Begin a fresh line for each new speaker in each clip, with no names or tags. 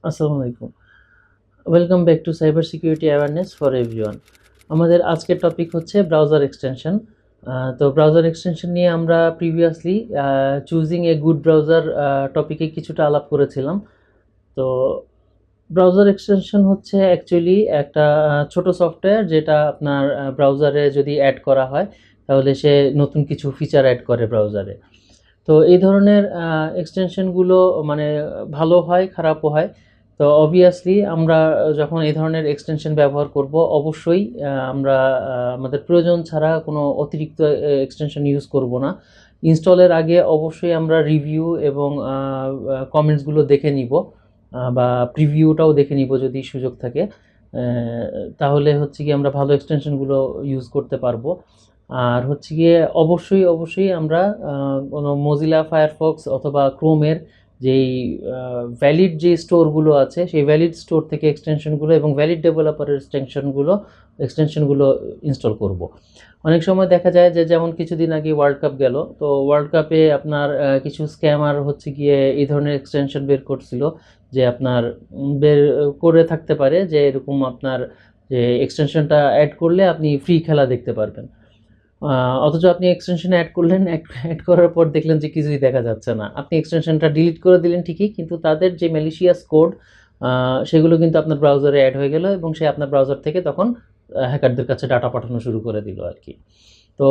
আসসালামু আলাইকুম। Welcome back to cyber security awareness for everyone. আমাদের আজকের টপিক হচ্ছে ব্রাউজার এক্সটেনশন। তো ব্রাউজার এক্সটেনশন নিয়ে আমরা previously choosing a good browser টপিকে কিছুটা আলাপ করেছিলাম। তো ব্রাউজার এক্সটেনশন হচ্ছে অ্যাকচুয়ালি একটা ছোট সফটওয়্যার যেটা আপনার ব্রাউজারে যদি অ্যাড করা হয় তাহলে সে নতুন কিছু ফিচার অ্যাড করে ব্রাউজারে। তো এই ধরনের এক্সটেনশনগুলো মানে ভালো হয়, খারাপও হয়। তো অবভিয়াসলি আমরা যখন এই ধরনের এক্সটেনশন ব্যবহার করব অবশ্যই আমরা আমাদের প্রয়োজন ছাড়া কোনো অতিরিক্ত এক্সটেনশন ইউজ করব না। ইনস্টলের আগে অবশ্যই আমরা রিভিউ এবং কমেন্টসগুলো দেখে নিব, বা প্রিভিউটাও দেখে নিব যদি সুযোগ থাকে। তাহলে হচ্ছে কি আমরা ভালো এক্সটেনশনগুলো ইউজ করতে পারবো। আর হচ্ছে গিয়ে অবশ্যই আমরা কোনো মজিলা ফায়ারফক্স অথবা ক্রোমের যেই ভ্যালিড যে স্টোরগুলো আছে সেই ভ্যালিড স্টোর থেকে এক্সটেনশনগুলো এবং ভ্যালিড ডেভেলপারের এক্সটেনশনগুলো ইনস্টল করব। অনেক সময় দেখা যায় যে যেমন কিছুদিন আগে ওয়ার্ল্ড কাপ গেল, তো ওয়ার্ল্ড কাপে আপনার কিছু স্ক্যামার হচ্ছে গিয়ে এই ধরনের এক্সটেনশন বের করছিল যে আপনার বের করে থাকতে পারে যে এরকম আপনার যে এক্সটেনশনটা অ্যাড করলে আপনি ফ্রি খেলা দেখতে পারবেন। অথচ আপনি এক্সটেনশন অ্যাড করলেন, অ্যাড করার পর দেখলেন যে কিছুই দেখা যাচ্ছে না। আপনি এক্সটেনশনটা ডিলিট করে দিলেন ঠিকই, কিন্তু তাদের যে ম্যালিশিয়াস কোড সেগুলো কিন্তু আপনার ব্রাউজারে অ্যাড হয়ে গেল এবং সে আপনার ব্রাউজার থেকে তখন হ্যাকারদের কাছে ডাটা পাঠানো শুরু করে দিল আর কি। তো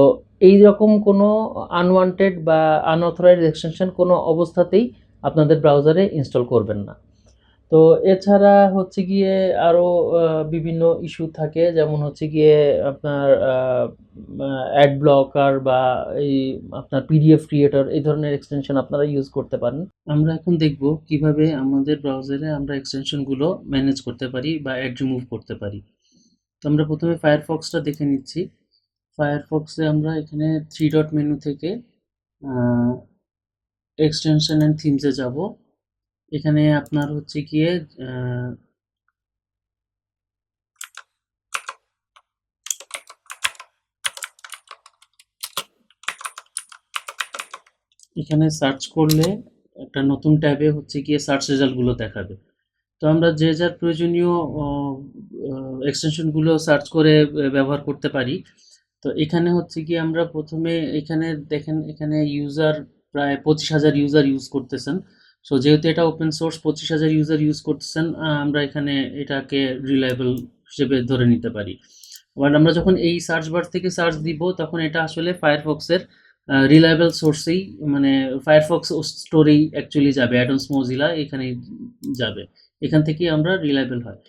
এই রকম কোনো আনওয়ান্টেড বা আনঅথরাইজড এক্সটেনশন কোনো অবস্থাতেই আপনাদের ব্রাউজারে ইনস্টল করবেন না। তো এছাড়া হচ্ছে গিয়ে আরও বিভিন্ন ইস্যু থাকে, যেমন হচ্ছে গিয়ে আপনার অ্যাড ব্লকার বা এই আপনার পিডিএফ ক্রিয়েটর এই ধরনের এক্সটেনশন আপনারা ইউজ করতে পারেন। আমরা এখন দেখব কিভাবে আমাদের ব্রাউজারে আমরা এক্সটেনশনগুলো ম্যানেজ করতে পারি বা অ্যাড রিমুভ করতে পারি। তো আমরা প্রথমে ফায়ারফক্সটা দেখে নিচ্ছি। ফায়ারফক্সে আমরা এখানে থ্রি ডট মেনু থেকে এক্সটেনশন অ্যান্ড থিমসে যাব। এখানে আপনার হচ্ছে গিয়ে এখানে সার্চ করলে একটা নতুন ট্যাবে হচ্ছে গিয়ে সার্চ রেজাল্টগুলো দেখাবে। তো আমরা যে যার প্রয়োজনীয় এক্সটেনশনগুলো সার্চ করে ব্যবহার করতে পারি। তো এখানে হচ্ছে গিয়ে আমরা প্রথমে এখানে দেখেন, এখানে ইউজার প্রায় 25,000 ইউজার ইউজ করতেছেন। সো যেহেতু এটা ওপেন সোর্স, 25,000 ইউজার ইউজ করতেছেন, আমরা এখানে এটাকে রিলায়েবল হিসেবে ধরে নিতে পারি। বাট আমরা যখন এই সার্চ বার থেকে সার্চ দিব তখন এটা আসলে ফায়ারফক্সের রিলায়েবল সোর্সেই, মানে ফায়ারফক্স স্টোরেই অ্যাকচুয়ালি যাবে, অ্যাডমস মজিলা এখানেই যাবে, এখান থেকেই আমরা রিলায়েবল হয়।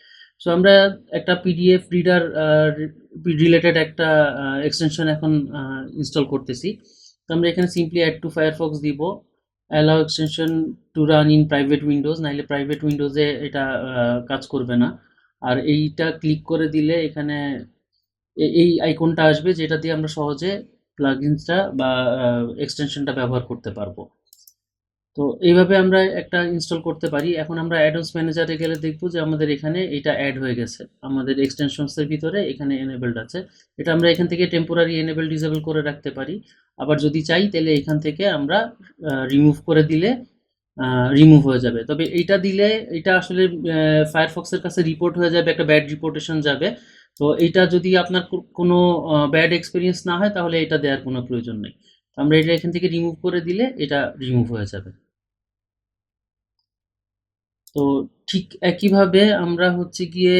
সো আমরা একটা পিডিএফ রিডার রিলেটেড একটা এক্সটেনশন এখন ইনস্টল করতেছি। তো আমরা এখানে সিম্পলি অ্যাড টু ফায়ারফক্স দিব, allow extension to run in private Windows, নাইলে প্রাইভেট উইন্ডোজে এটা কাজ করবে না। আর এইটা ক্লিক করে দিলে এখানে এই আইকনটা আসবে যেটা দিয়ে আমরা সহজে প্লাগইনসটা বা এক্সটেনশনটা ব্যবহার করতে পারবো। তো এইভাবে আমরা একটা ইনস্টল করতে পারি। এখন আমরা অ্যাডন্স ম্যানেজারে গেলে দেখবো যে আমাদের এখানে এটা অ্যাড হয়ে গেছে, আমাদের এক্সটেনশনসের ভিতরে এখানে এনেবলড আছে। এটা আমরা এখান থেকে টেম্পোরারি এনেবল ডিসেবল করে রাখতে পারি। আবার যদি চাই তাহলে এখান থেকে আমরা রিমুভ করে দিলে রিমুভ হয়ে যাবে। তবে এইটা দিলে এটা আসলে ফায়ারফক্সের কাছে রিপোর্ট হয়ে যাবে, একটা ব্যাড রিপোর্টেশন যাবে। তো এইটা যদি আপনার কোনো ব্যাড এক্সপিরিয়েন্স না হয় তাহলে এটা দেওয়ার কোনো প্রয়োজন নেই। আমরা এটা এখান থেকে রিমুভ করে দিলে এটা রিমুভ হয়ে যাবে। তো ঠিক একইভাবে আমরা হচ্ছে গিয়ে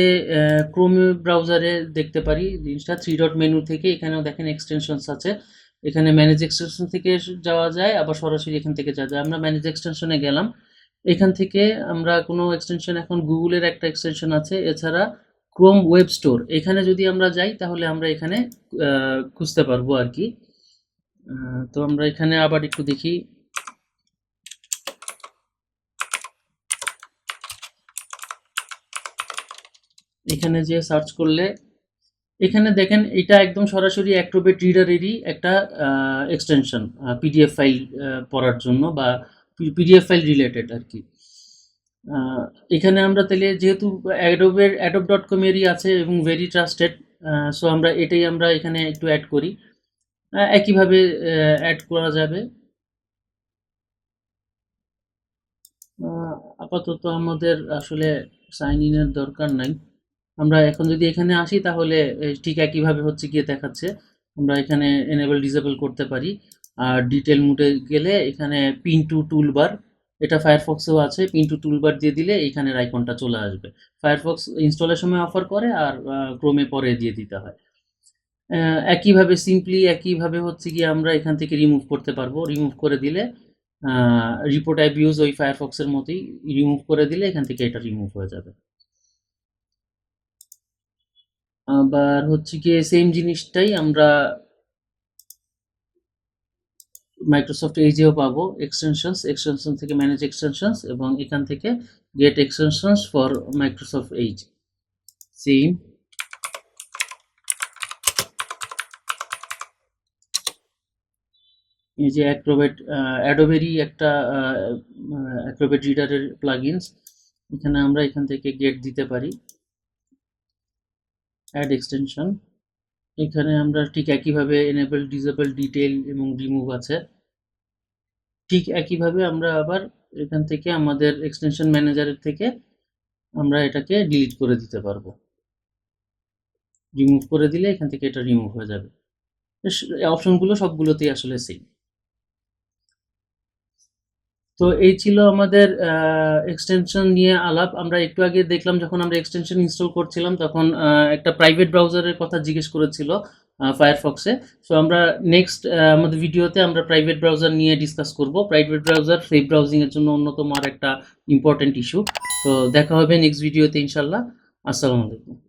ক্রোম ব্রাউজারে দেখতে পারি জিনিসটা। থ্রি ডট মেনু থেকে এখানেও দেখেন এক্সটেনশনস আছে, এখানে ম্যানেজ এক্সটেনশন থেকে যাওয়া যায়, আবার সরাসরি এখান থেকে যাওয়া যায়। আমরা ম্যানেজ এক্সটেনশনে গেলাম, এখান থেকে আমরা কোনো এক্সটেনশন, এখন গুগলের একটা এক্সটেনশন আছে, এছাড়া ক্রোম ওয়েব স্টোর, এখানে যদি আমরা যাই তাহলে আমরা এখানে খুঁজতে পারবো আর কি। তো আমরা এখানে আবার একটু দেখি, এখানে যে সার্চ করলে এখানে দেখেন এটা একদম সরাসরি অ্যাক্রোবেট রিডারেরই একটা এক্সটেনশন, পিডিএফ ফাইল পড়ার জন্য বা পিডিএফ ফাইল রিলেটেড আর কি। আহ, এখানে আমরা তাহলে যেহেতু অ্যাডোব ডট কম এরই আছে এবং ভেরি ট্রাস্টেড, সো আমরা এটাই আমরা এখানে একটু অ্যাড করি। একইভাবে অ্যাড করা যাবে। আপাতত আমাদের আসলে সাইন ইনের দরকার নাই। আমরা এখন যদি এখানে আসি তাহলে ঠিক একইভাবে হচ্ছে গিয়ে দেখাচ্ছে। আমরা এখানে এনেবল ডিসেবল করতে পারি। আর ডিটেল মোডে গেলে এখানে পিন টু টুলবার, এটা ফায়ারফক্সেও আছে, পিন টু টুলবার দিয়ে দিলে এইখানের আইকনটা চলে আসবে। ফায়ারফক্স ইনস্টলের সময় অফার করে আর ক্রোমে পরে দিয়ে দিতে হয়। একইভাবে সিম্পলি একইভাবে হচ্ছে গিয়ে আমরা এখান থেকে রিমুভ করতে পারবো। রিমুভ করে দিলে রিপোর্ট অ্যাবিউজ ওই ফায়ারফক্সের মতোই, রিমুভ করে দিলে এখান থেকে এটা রিমুভ হয়ে যাবে। আবার হচ্ছে গিয়ে সেম জিনিসটাই আমরা মাইক্রোসফট এজেও পাবো। এক্সটেনশন থেকে ম্যানেজ এক্সটেনশনস এবং এখান থেকে get extensions for Microsoft Edge. Same এই যে অ্যাডোবেরই একটা অ্যাক্রোবেট রিডারের প্লাগইনস, এখানে আমরা এখান থেকে গেট দিতে পারি অ্যাড এক্সটেনশন। এখানে আমরা ঠিক একইভাবে এনেবল ডিসেবল ডিটেল এবং রিমুভ আছে। ঠিক একইভাবে আমরা আবার এখান থেকে আমাদের এক্সটেনশন ম্যানেজারের থেকে আমরা এটাকে ডিলিট করে দিতে পারবো। রিমুভ করে দিলে এখান থেকে এটা রিমুভ হয়ে যাবে। অপশনগুলো সবগুলোতেই আসলে সেম। তো এই ছিল আমাদের এক্সটেনশন নিয়ে আলাপ। আমরা একটু আগে দেখলাম যখন আমরা এক্সটেনশন ইনস্টল করছিলাম তখন একটা প্রাইভেট ব্রাউজারের কথা জিজ্ঞেস করেছিল ফায়ারফক্সে। সো আমরা নেক্সট আমাদের ভিডিওতে আমরা প্রাইভেট ব্রাউজার নিয়ে ডিসকাস করব। প্রাইভেট ব্রাউজার সেফ ব্রাউজিংয়ের জন্য অন্যতম আর একটা ইম্পর্টেন্ট ইস্যু। তো দেখা হবে নেক্সট ভিডিওতে ইনশাল্লাহ। আসসালামু আলাইকুম।